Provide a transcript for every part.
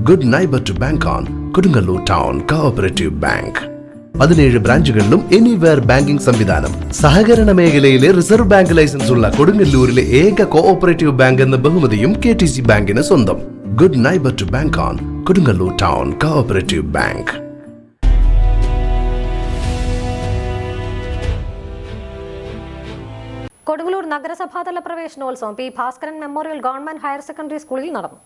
Good neighbour to bank on Kodungallur town cooperative bank. 17 ബ്രാഞ്ചുകളിലും anywhere banking സംവിധാനം. സഹകരണ മേഖലയിലെ റിസർവ് ബാങ്ക് ലൈസൻസ് ഉള്ള കൊടുങ്ങല്ലൂരിലെ ഏക കോഓപ്പറേറ്റീവ് ബാങ്ക് എന്ന ബഹുമതിയും KTC ബാങ്കിന് സ്വന്തം. Good neighbour to bank on Kodungallur town cooperative bank. Kodungallur നഗരസഭാതല പ്രവേശനോത്സവം P Bhaskaran memorial government higher secondary സ്കൂളിൽ നടന്നു.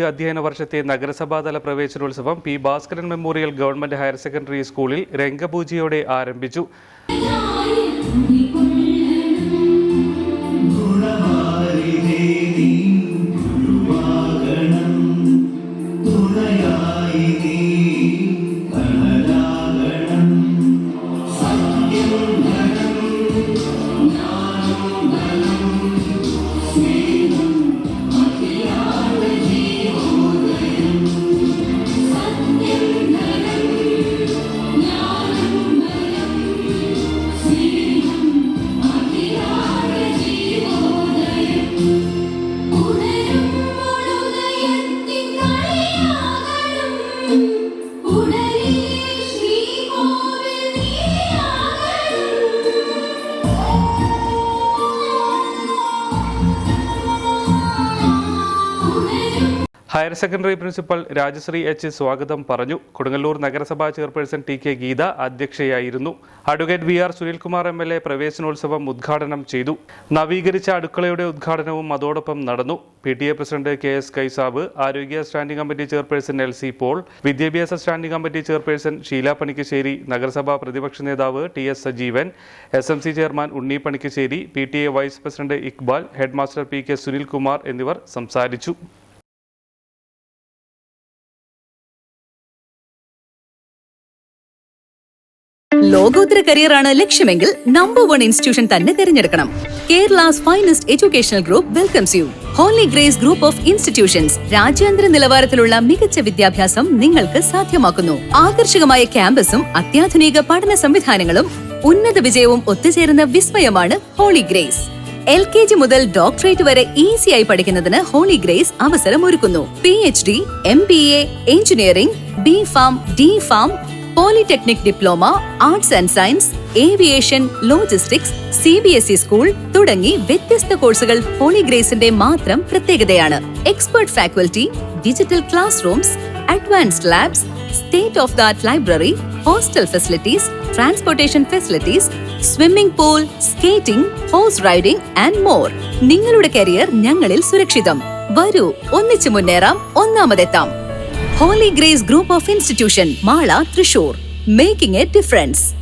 അധ്യയന വർഷത്തെ നഗരസഭാതല പ്രവേശനോത്സവം P Bhaskaran memorial government higher secondary സ്കൂളിൽ രംഗപൂജയോടെ ആരംഭിച്ചു. Higher secondary principal Rajashree H സ്വാഗതം പറഞ്ഞു. കൊടുങ്ങല്ലൂർ നഗരസഭാ ചെയർപേഴ്സൺ TK ഗീത അധ്യക്ഷയായിരുന്നു. അഡ്വക്കേറ്റ് VR സുനിൽകുമാർ MLA പ്രവേശനോത്സവം ഉദ്ഘാടനം ചെയ്തു. നവീകരിച്ച അടുക്കളയുടെ ഉദ്ഘാടനവും അതോടൊപ്പം നടന്നു. PTA പ്രസിഡന്റ് KS കൈസാബ്, ആരോഗ്യ standing committee chairperson LC Paul, വിദ്യാഭ്യാസ standing committee chairperson Sheela Panikkassery, നഗരസഭാ പ്രതിപക്ഷ നേതാവ് TS Sajeevan, SMC chairman Unni Panikkassery, PTA vice president Iqbal, head master PK Sunilkumar എന്നിവർ സംസാരിച്ചു. ലോകോത്തര കരിയറാണ് ലക്ഷ്യമെങ്കിൽ നമ്പർ 1 ഇൻസ്റ്റിറ്റ്യൂഷൻ തന്നെ തിരഞ്ഞെടുക്കണം. Kerala's finest educational group welcomes you. Holy grace group of institutions രാജ്യാന്തര നിലവാരത്തിലുള്ള മികച്ച വിദ്യാഭ്യാസം നിങ്ങൾക്ക് സാധ്യമാക്കുന്നു. ആകർഷകമായ ക്യാമ്പസും അത്യാധുനിക പഠന സംവിധാനങ്ങളും ഉന്നത വിജയവും ഒത്തുചേരുന്ന വിസ്മയമാണ് ഹോളി ഗ്രേസ്. LKG മുതൽ ഡോക്ടറേറ്റ് വരെ ഈസിയായി പഠിക്കുന്നതിന് ഹോളി ഗ്രേസ് അവസരം ഒരുക്കുന്നു. PhD, MBA, engineering, B.Pharm, D.Pharm, polytechnic diploma, arts and science, aviation, logistics, CBSE school തുടങ്ങി വ്യത്യസ്ത കോഴ്സുകൾ ഹോളി ഗ്രേസിന്റെ മാത്രം പ്രത്യേകതയാണ്. Expert faculty, digital class rooms, advanced labs, state of the art library, hostel facilities, transportation facilities, swimming pool, skating, horse riding and more. നിങ്ങളുടെ career ഞങ്ങളിൽ സുരക്ഷിതം. വരൂ, ഒന്നിച്ചു മുന്നേറാം, ഒന്നാമതെത്താം. Holy Grace Group of Institution, Mala, Thrissur, making a difference.